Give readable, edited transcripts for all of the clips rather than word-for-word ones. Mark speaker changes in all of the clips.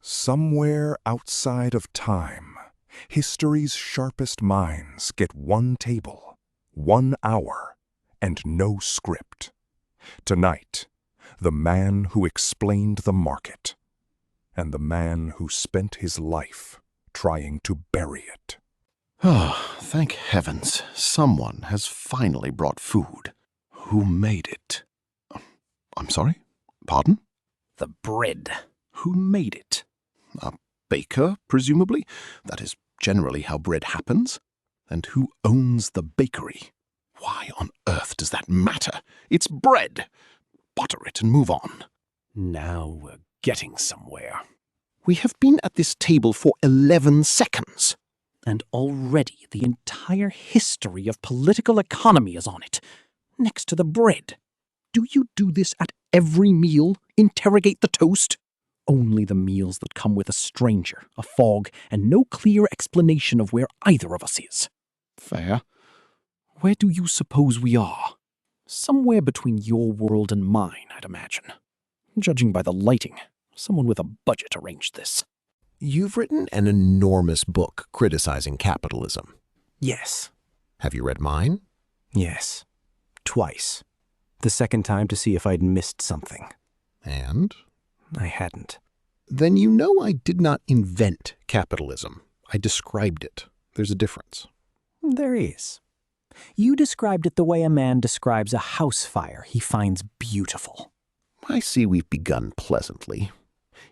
Speaker 1: Somewhere outside of time, history's sharpest minds get one table, 1 hour, and no script. Tonight, the man who explained the market, and the man who spent his life trying to bury it.
Speaker 2: Oh, thank heavens, someone has finally brought food. Who made it? I'm sorry? Pardon?
Speaker 3: The bread.
Speaker 2: Who made it? A baker, presumably? That is generally how bread happens. And who owns the bakery? Why on earth does that matter? It's bread. Butter it and move on.
Speaker 3: Now we're getting somewhere.
Speaker 2: We have been at this table for 11 seconds.
Speaker 3: And already the entire history of political economy is on it, next to the bread.
Speaker 2: Do you do this at every meal? Interrogate the toast?
Speaker 3: Only the meals that come with a stranger, a fog, and no clear explanation of where either of us is.
Speaker 2: Fair. Where do you suppose we are?
Speaker 3: Somewhere between your world and mine, I'd imagine. Judging by the lighting, someone with a budget arranged this.
Speaker 4: You've written an enormous book criticizing capitalism.
Speaker 3: Yes.
Speaker 4: Have you read mine?
Speaker 3: Yes. Twice. The second time to see if I'd missed something.
Speaker 4: And?
Speaker 3: I hadn't.
Speaker 4: Then you know I did not invent capitalism. I described it. There's a difference.
Speaker 3: There is. You described it the way a man describes a house fire he finds beautiful.
Speaker 4: I see we've begun pleasantly.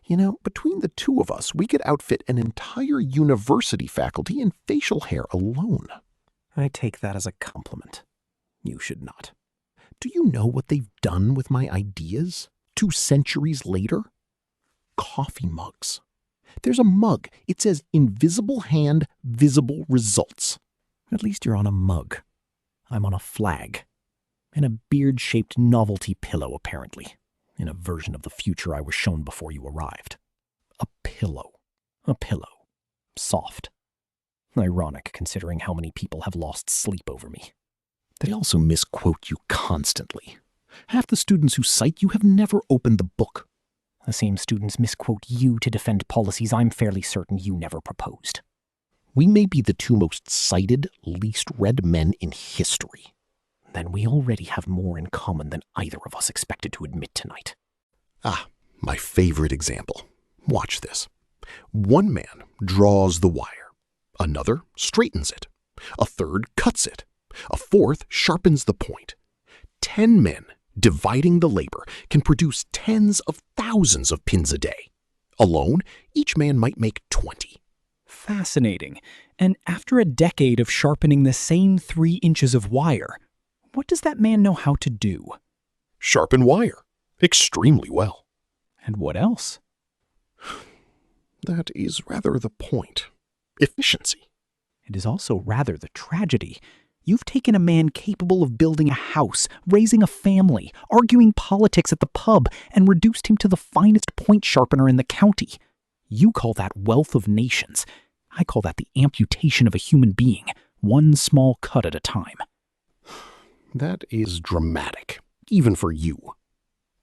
Speaker 4: You know, between the two of us, we could outfit an entire university faculty in facial hair alone.
Speaker 3: I take that as a compliment. You should not.
Speaker 4: Do you know what they've done with my ideas 2 centuries later? Coffee mugs. There's a mug. It says invisible hand, visible results.
Speaker 3: At least you're on a mug. I'm on a flag. And a beard-shaped novelty pillow, apparently. In a version of the future I was shown before you arrived. A pillow. A pillow. Soft. Ironic, considering how many people have lost sleep over me.
Speaker 4: They also misquote you constantly. Half the students who cite you have never opened the book.
Speaker 3: The same students misquote you to defend policies I'm fairly certain you never proposed.
Speaker 4: We may be the 2 most cited, least read men in history.
Speaker 3: Then we already have more in common than either of us expected to admit tonight.
Speaker 4: Ah, my favorite example. Watch this. One man draws the wire. Another straightens it. A third cuts it. A fourth sharpens the point. 10 men dividing the labor can produce tens of thousands of pins a day. Alone, each man might make 20.
Speaker 3: Fascinating. And after a decade of sharpening the same 3 inches of wire, what does that man know how to do?
Speaker 4: Sharpen wire. Extremely well.
Speaker 3: And what else?
Speaker 4: That is rather the point. Efficiency.
Speaker 3: It is also rather the tragedy. You've taken a man capable of building a house, raising a family, arguing politics at the pub, and reduced him to the finest point sharpener in the county. You call that wealth of nations. I call that the amputation of a human being, one small cut at a time.
Speaker 4: That is dramatic, even for you.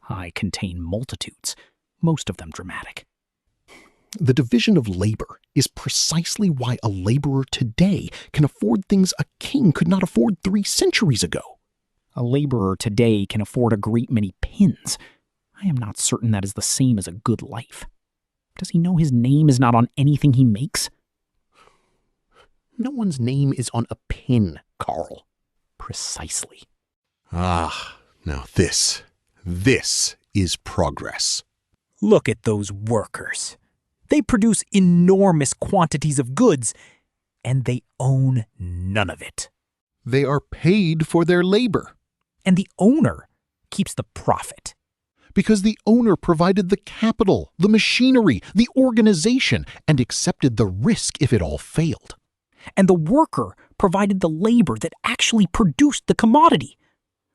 Speaker 3: I contain multitudes, most of them dramatic.
Speaker 4: The division of labor is precisely why a laborer today can afford things a king could not afford 3 centuries ago.
Speaker 3: A laborer today can afford a great many pins. I am not certain that is the same as a good life. Does he know his name is not on anything he makes?
Speaker 4: No one's name is on a pin, Karl.
Speaker 3: Precisely.
Speaker 4: Ah, now this is progress.
Speaker 3: Look at those workers. They produce enormous quantities of goods, and they own none of it.
Speaker 4: They are paid for their labor.
Speaker 3: And the owner keeps the profit.
Speaker 4: Because the owner provided the capital, the machinery, the organization, and accepted the risk if it all failed.
Speaker 3: And the worker provided the labor that actually produced the commodity.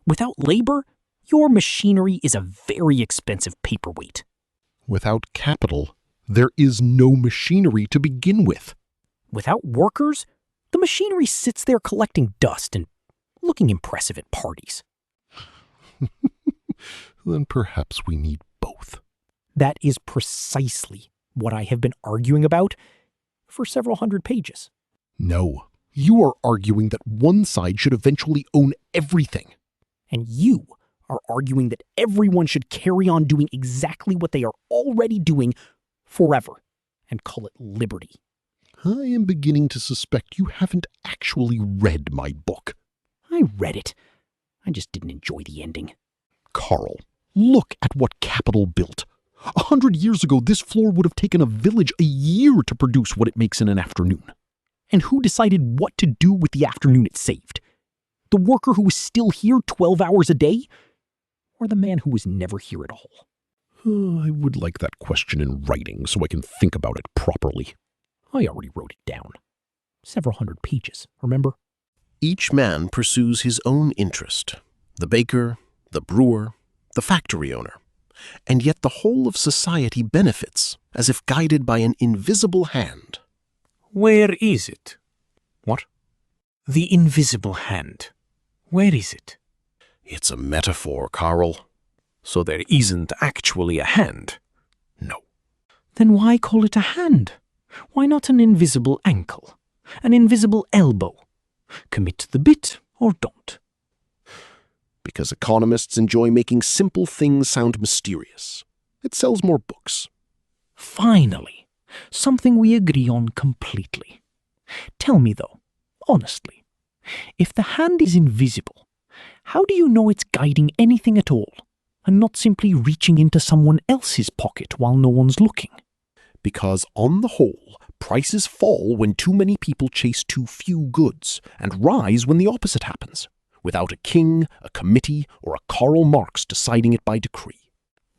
Speaker 3: Without labor, your machinery is a very expensive paperweight.
Speaker 4: Without capital, there is no machinery to begin with.
Speaker 3: Without workers, the machinery sits there collecting dust and looking impressive at parties.
Speaker 4: Then perhaps we need both.
Speaker 3: That is precisely what I have been arguing about for several hundred pages.
Speaker 4: No, you are arguing that one side should eventually own everything.
Speaker 3: And you are arguing that everyone should carry on doing exactly what they are already doing forever and call it liberty.
Speaker 4: I am beginning to suspect you haven't actually read my book.
Speaker 3: I read it. I just didn't enjoy the ending.
Speaker 4: Karl, look at what capital built. 100 years ago, this floor would have taken a village a year to produce what it makes in an afternoon.
Speaker 3: And who decided what to do with the afternoon it saved? The worker who was still here 12 hours a day? Or the man who was never here at all?
Speaker 4: I would like that question in writing so I can think about it properly.
Speaker 3: I already wrote it down. Several hundred pages, remember?
Speaker 2: Each man pursues his own interest, the baker, the brewer, the factory owner, and yet the whole of society benefits as if guided by an invisible hand.
Speaker 5: Where is it?
Speaker 4: What?
Speaker 5: The invisible hand. Where is it?
Speaker 2: It's a metaphor, Karl.
Speaker 5: So there isn't actually a hand?
Speaker 2: No.
Speaker 5: Then why call it a hand? Why not an invisible ankle? An invisible elbow? Commit the bit or don't?
Speaker 2: Because economists enjoy making simple things sound mysterious. It sells more books.
Speaker 5: Finally, something we agree on completely. Tell me though, honestly, if the hand is invisible, how do you know it's guiding anything at all, and not simply reaching into someone else's pocket while no one's looking?
Speaker 2: Because on the whole, prices fall when too many people chase too few goods, and rise when the opposite happens, without a king, a committee, or a Karl Marx deciding it by decree.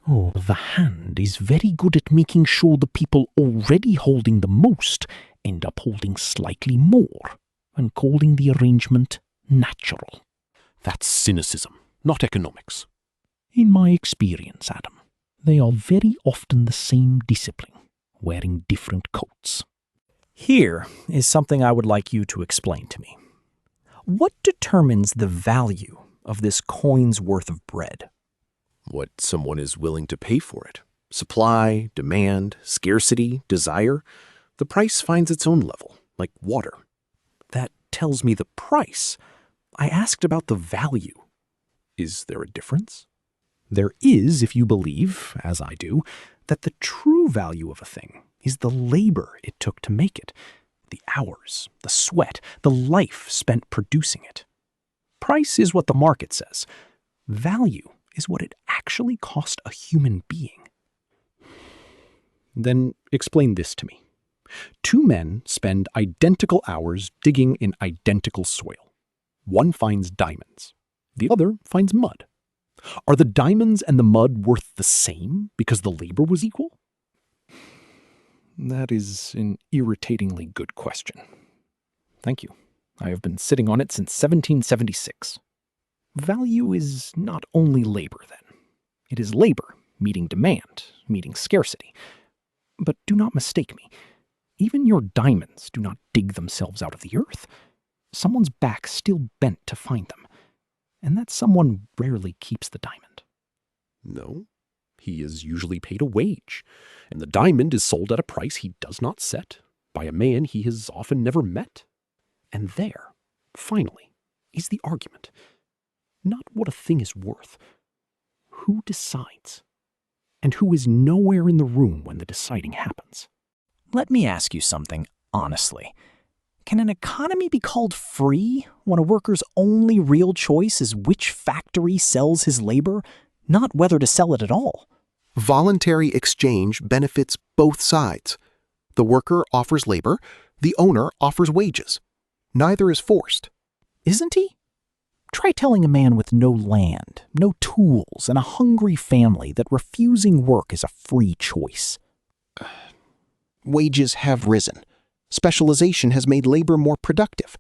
Speaker 5: Oh, the hand is very good at making sure the people already holding the most end up holding slightly more, and calling the arrangement natural.
Speaker 2: That's cynicism, not economics.
Speaker 5: In my experience, Adam, they are very often the same discipline, wearing different coats.
Speaker 3: Here is something I would like you to explain to me. What determines the value of this coin's worth of bread?
Speaker 2: What someone is willing to pay for it. Supply, demand, scarcity, desire. The price finds its own level, like water.
Speaker 3: That tells me the price. I asked about the value.
Speaker 2: Is there a difference?
Speaker 3: There is if you believe, as I do, that the true value of a thing is the labor it took to make it, the hours, the sweat, the life spent producing it. Price is what the market says. Value is what it actually cost a human being. Then explain this to me. Two men spend identical hours digging in identical soil. One finds diamonds. The other finds mud. Are the diamonds and the mud worth the same because the labor was equal? That is an irritatingly good question. Thank you. I have been sitting on it since 1776. Value is not only labor, then. It is labor, meeting demand, meeting scarcity. But do not mistake me. Even your diamonds do not dig themselves out of the earth. Someone's back still bent to find them. And that someone rarely keeps the diamond.
Speaker 2: No. He is usually paid a wage, and the diamond is sold at a price he does not set, by a man he has often never met.
Speaker 3: And there, finally, is the argument. Not what a thing is worth. Who decides? And who is nowhere in the room when the deciding happens? Let me ask you something honestly. Can an economy be called free when a worker's only real choice is which factory sells his labor, not whether to sell it at all?
Speaker 6: Voluntary exchange benefits both sides. The worker offers labor, the owner offers wages. Neither is forced.
Speaker 3: Isn't he? Try telling a man with no land, no tools, and a hungry family that refusing work is a free choice.
Speaker 6: Wages have risen. Specialization has made labor more productive.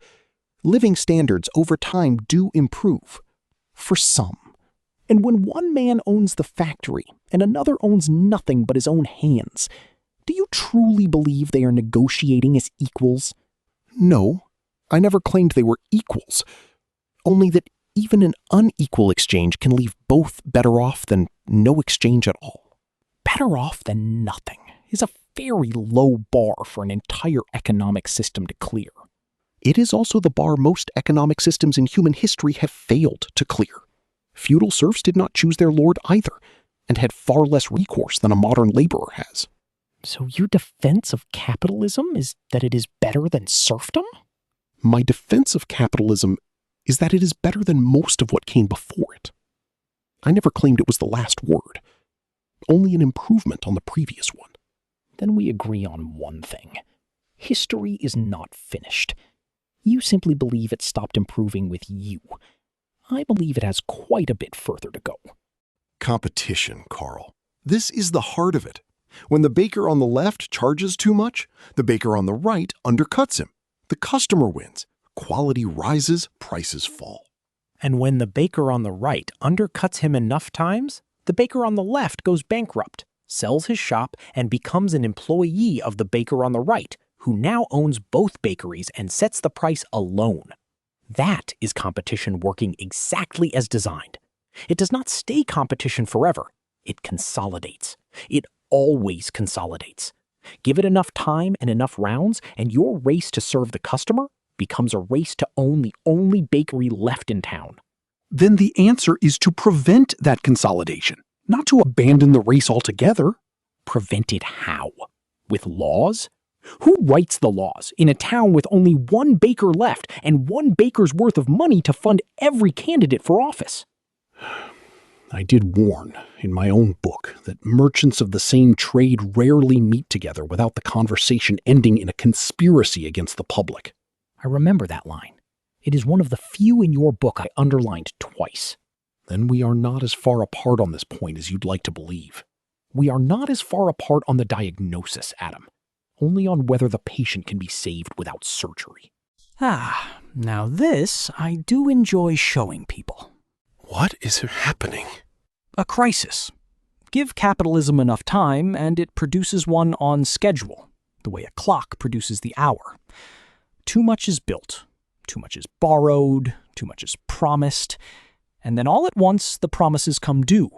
Speaker 6: Living standards over time do improve. For some. And when one man owns the factory and another owns nothing but his own hands, do you truly believe they are negotiating as equals? No, I never claimed they were equals. Only that even an unequal exchange can leave both better off than no exchange at all.
Speaker 3: Better off than nothing is a very low bar for an entire economic system to clear.
Speaker 6: It is also the bar most economic systems in human history have failed to clear. Feudal serfs did not choose their lord either, and had far less recourse than a modern laborer has.
Speaker 3: So your defense of capitalism is that it is better than serfdom?
Speaker 6: My defense of capitalism is that it is better than most of what came before it. I never claimed it was the last word, only an improvement on the previous one.
Speaker 3: Then we agree on one thing. History is not finished. You simply believe it stopped improving with you. I believe it has quite a bit further to go.
Speaker 4: Competition, Karl. This is the heart of it. When the baker on the left charges too much, the baker on the right undercuts him. The customer wins. Quality rises, prices fall.
Speaker 3: And when the baker on the right undercuts him enough times, the baker on the left goes bankrupt, sells his shop, and becomes an employee of the baker on the right, who now owns both bakeries and sets the price alone. That is competition working exactly as designed. It does not stay competition forever. It consolidates. It always consolidates. Give it enough time and enough rounds, and your race to serve the customer becomes a race to own the only bakery left in town.
Speaker 7: Then the answer is to prevent that consolidation, not to abandon the race altogether.
Speaker 3: Prevent it how? With laws? Who writes the laws in a town with only one baker left and one baker's worth of money to fund every candidate for office?
Speaker 7: I did warn in my own book that merchants of the same trade rarely meet together without the conversation ending in a conspiracy against the public.
Speaker 3: I remember that line. It is one of the few in your book I underlined twice.
Speaker 7: Then we are not as far apart on this point as you'd like to believe.
Speaker 3: We are not as far apart on the diagnosis, Adam. Only on whether the patient can be saved without surgery. Now this I do enjoy showing people.
Speaker 4: What is happening?
Speaker 3: A crisis. Give capitalism enough time and it produces one on schedule, the way a clock produces the hour. Too much is built, too much is borrowed, too much is promised, and then all at once the promises come due,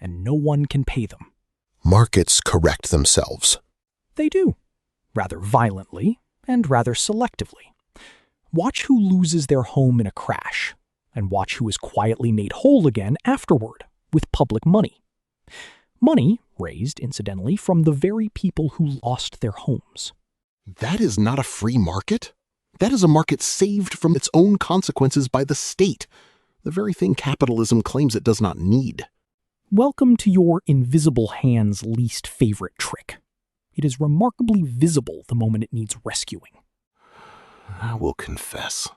Speaker 3: and no one can pay them.
Speaker 2: Markets correct themselves.
Speaker 3: They do, rather violently and rather selectively. Watch who loses their home in a crash, and watch who is quietly made whole again afterward with public money. Money raised, incidentally, from the very people who lost their homes.
Speaker 2: That is not a free market. That is a market saved from its own consequences by the state, the very thing capitalism claims it does not need.
Speaker 3: Welcome to your invisible hand's least favorite trick. It is remarkably visible the moment it needs rescuing.
Speaker 2: I will confess,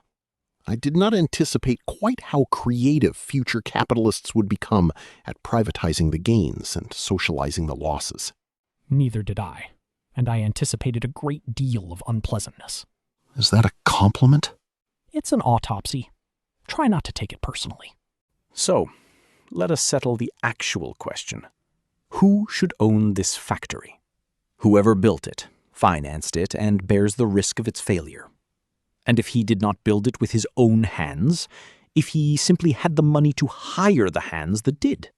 Speaker 2: I did not anticipate quite how creative future capitalists would become at privatizing the gains and socializing the losses.
Speaker 3: Neither did I, and I anticipated a great deal of unpleasantness.
Speaker 2: Is that a compliment?
Speaker 3: It's an autopsy. Try not to take it personally.
Speaker 5: So, let us settle the actual question. Who should own this factory? Whoever built it, financed it, and bears the risk of its failure. And if he did not build it with his own hands, if he simply had the money to hire the hands that did.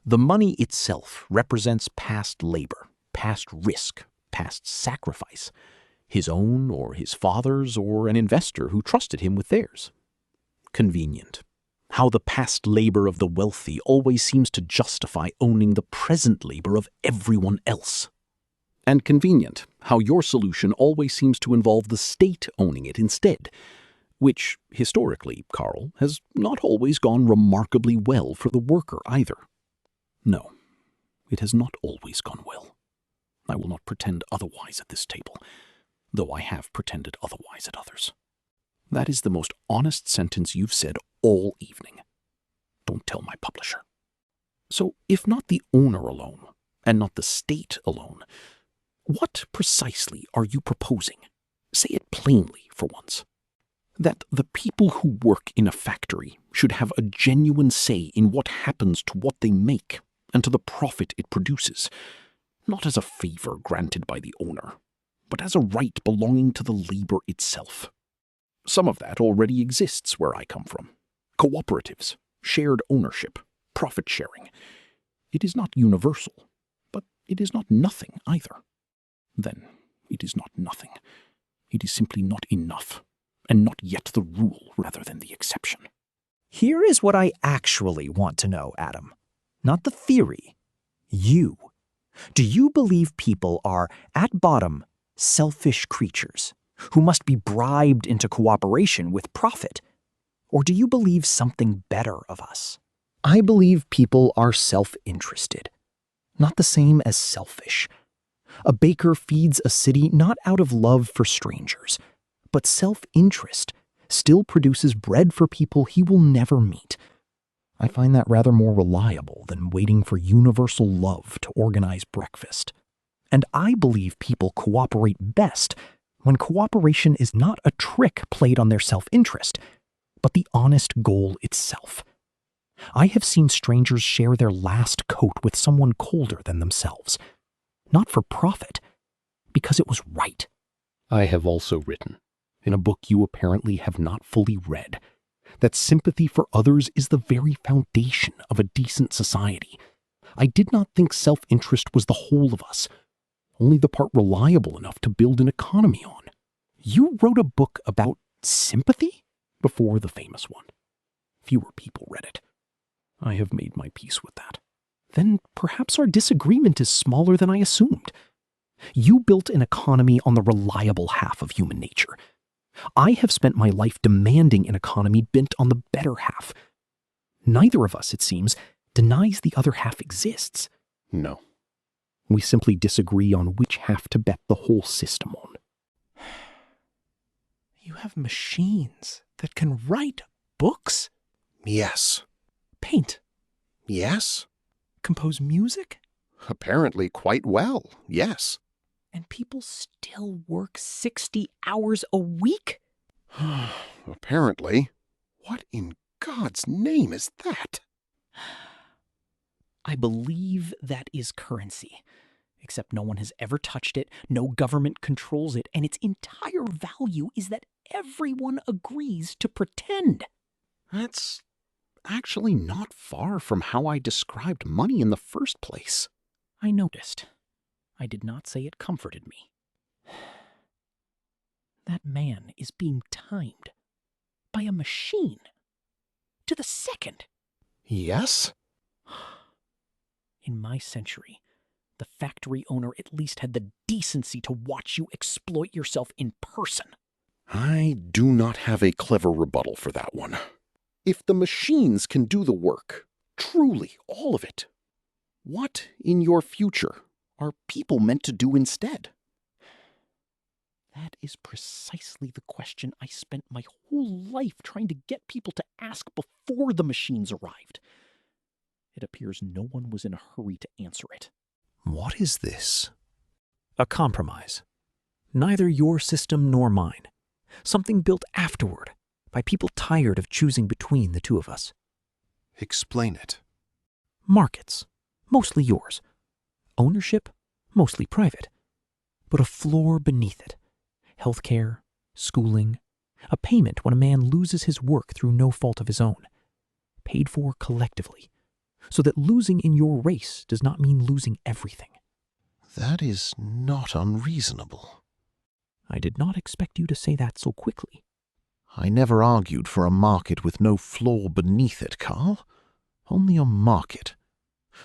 Speaker 5: The money itself represents past labor, past risk, past sacrifice, his own or his father's or an investor who trusted him with theirs. Convenient. How the past labor of the wealthy always seems to justify owning the present labor of everyone else. And convenient, how your solution always seems to involve the state owning it instead, which, historically, Karl, has not always gone remarkably well for the worker either. No, it has not always gone well. I will not pretend otherwise at this table, though I have pretended otherwise at others. That is the most honest sentence you've said all evening. Don't tell my publisher. So, if not the owner alone, and not the state alone, what precisely are you proposing? Say it plainly for once. That the people who work in a factory should have a genuine say in what happens to what they make and to the profit it produces, not as a favor granted by the owner, but as a right belonging to the labor itself. Some of that already exists where I come from. Cooperatives, shared ownership, profit sharing. It is not universal, but it is not nothing either.
Speaker 7: then it is not nothing. It is simply not enough, and not yet the rule rather than the exception.
Speaker 3: Here is what I actually want to know, Adam. Not the theory. You. Do you believe people are, at bottom, selfish creatures who must be bribed into cooperation with profit? Or do you believe something better of us? I believe people are self-interested, not the same as selfish. A baker feeds a city not out of love for strangers, but self-interest still produces bread for people he will never meet. I find that rather more reliable than waiting for universal love to organize breakfast. And I believe people cooperate best when cooperation is not a trick played on their self-interest, but the honest goal itself. I have seen strangers share their last coat with someone colder than themselves, not for profit, because it was right.
Speaker 7: I have also written, in a book you apparently have not fully read, that sympathy for others is the very foundation of a decent society. I did not think self-interest was the whole of us, only the part reliable enough to build an economy on. You wrote a book about sympathy? Before the famous one. Fewer people read it. I have made my peace with that. Then perhaps our disagreement is smaller than I assumed. You built an economy on the reliable half of human nature. I have spent my life demanding an economy bent on the better half. Neither of us, it seems, denies the other half exists.
Speaker 2: No.
Speaker 7: We simply disagree on which half to bet the whole system on.
Speaker 3: You have machines that can write books?
Speaker 2: Yes.
Speaker 3: Paint?
Speaker 2: Yes.
Speaker 3: Compose music?
Speaker 2: Apparently quite well, yes.
Speaker 3: And people still work 60 hours a week?
Speaker 2: Apparently. What in God's name is that?
Speaker 3: I believe that is currency. Except no one has ever touched it, no government controls it, and its entire value is that everyone agrees to pretend.
Speaker 7: That's actually not far from how I described money in the first place.
Speaker 3: I noticed. I did not say it comforted me. That man is being timed by a machine to the second.
Speaker 2: Yes?
Speaker 3: In my century, the factory owner at least had the decency to watch you exploit yourself in person.
Speaker 2: I do not have a clever rebuttal for that one. If the machines can do the work, truly all of it, what in your future are people meant to do instead?
Speaker 3: That is precisely the question I spent my whole life trying to get people to ask before the machines arrived. It appears no one was in a hurry to answer it.
Speaker 4: What is this?
Speaker 3: A compromise. Neither your system nor mine. Something built afterward by people tired of choosing between the two of us.
Speaker 4: Explain it.
Speaker 3: Markets, mostly yours. Ownership, mostly private. But a floor beneath it. Healthcare, schooling, a payment when a man loses his work through no fault of his own. Paid for collectively, so that losing in your race does not mean losing everything.
Speaker 4: That is not unreasonable.
Speaker 3: I did not expect you to say that so quickly.
Speaker 4: I never argued for a market with no floor beneath it, Karl. Only a market.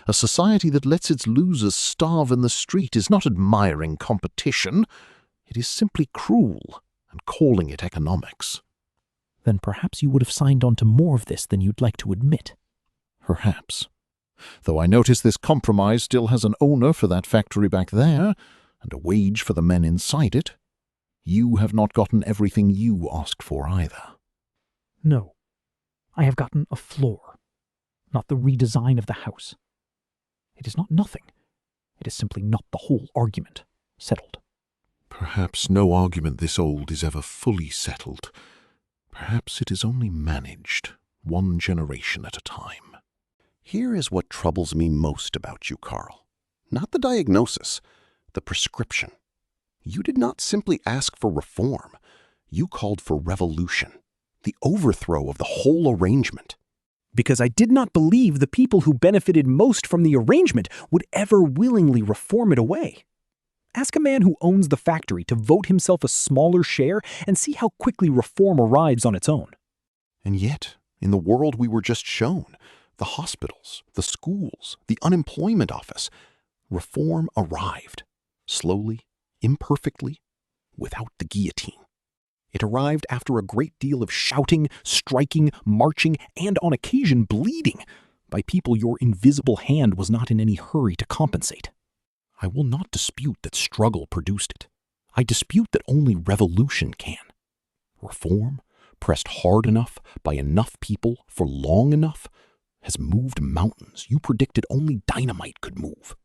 Speaker 4: A society that lets its losers starve in the street is not admiring competition. It is simply cruel and calling it economics.
Speaker 3: Then perhaps you would have signed on to more of this than you'd like to admit.
Speaker 4: Perhaps. Though I notice this compromise still has an owner for that factory back there, and a wage for the men inside it. You have not gotten everything you asked for either.
Speaker 3: No. I have gotten a floor, not the redesign of the house. It is not nothing. It is simply not the whole argument settled.
Speaker 4: Perhaps no argument this old is ever fully settled. Perhaps it is only managed, one generation at a time.
Speaker 2: Here is what troubles me most about you, Karl. Not the diagnosis, the prescription. You did not simply ask for reform. You called for revolution, the overthrow of the whole arrangement.
Speaker 3: Because I did not believe the people who benefited most from the arrangement would ever willingly reform it away. Ask a man who owns the factory to vote himself a smaller share and see how quickly reform arrives on its own.
Speaker 4: And yet, in the world we were just shown, the hospitals, the schools, the unemployment office, reform arrived, slowly, imperfectly, without the guillotine. It arrived after a great deal of shouting, striking, marching, and on occasion bleeding, by people your invisible hand was not in any hurry to compensate. I will not dispute that struggle produced it. I dispute that only revolution can. Reform, pressed hard enough by enough people for long enough, has moved mountains you predicted only dynamite could move.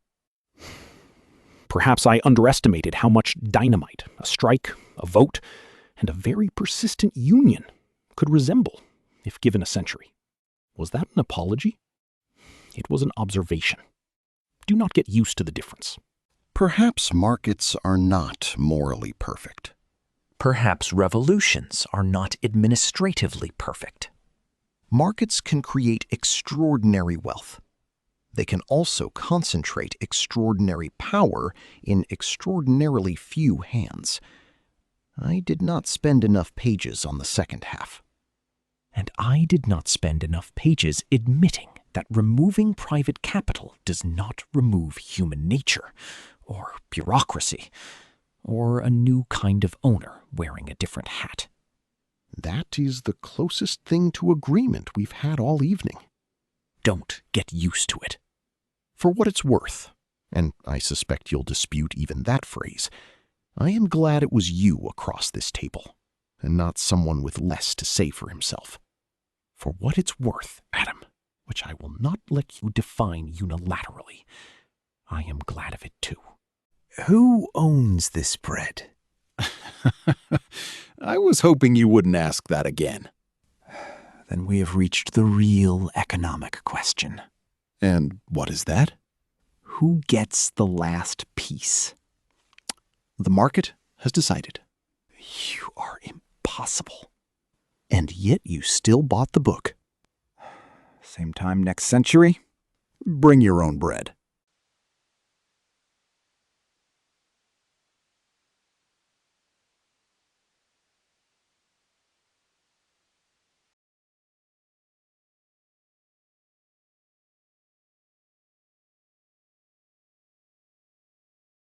Speaker 3: Perhaps I underestimated how much dynamite, a strike, a vote, and a very persistent union could resemble if given a century. Was that an apology? It was an observation. Do not get used to the difference.
Speaker 2: Perhaps markets are not morally perfect.
Speaker 8: Perhaps revolutions are not administratively perfect.
Speaker 6: Markets can create extraordinary wealth. They can also concentrate extraordinary power in extraordinarily few hands. I did not spend enough pages on the second half.
Speaker 8: And I did not spend enough pages admitting that removing private capital does not remove human nature, or bureaucracy, or a new kind of owner wearing a different hat.
Speaker 2: That is the closest thing to agreement we've had all evening.
Speaker 8: Don't get used to it.
Speaker 2: For what it's worth, and I suspect you'll dispute even that phrase, I am glad it was you across this table, and not someone with less to say for himself. For what it's worth, Adam, which I will not let you define unilaterally, I am glad of it too.
Speaker 6: Who owns this bread?
Speaker 4: I was hoping you wouldn't ask that again.
Speaker 6: Then we have reached the real economic question.
Speaker 2: And what is that?
Speaker 6: Who gets the last piece?
Speaker 2: The market has decided.
Speaker 6: You are impossible. And yet you still bought the book. Same time next century?
Speaker 2: Bring your own bread.